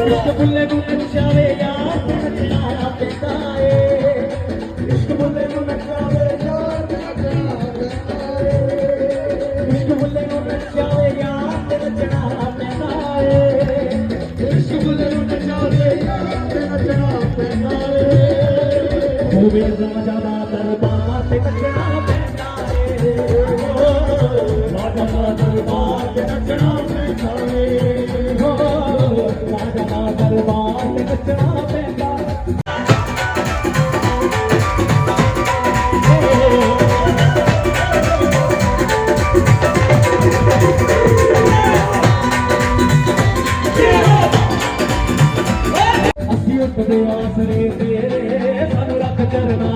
इश्क बुल्ले नूं नचावे यार ते नचना पैंदा ए इश्क बुल्ले नूं नचावे यार ते नचना पैंदा ए इश्क बुल्ले नूं नचावे यार ते नचना पैंदा ए इश्क बुल्ले नूं नचावे यार ते नचना पैंदा ए होवे राजा दा दरबार ते नचना पैंदा ए राजा दा दरबार ते नचना पैंदा ए राजा दा दरबार ते नचना पैंदा ਅਸੀਂ ਉੱਠਦੇ ਆਸਰੇ ਤੇ ਸਾਨੂੰ ਰੱਖ ਚਰਨਾ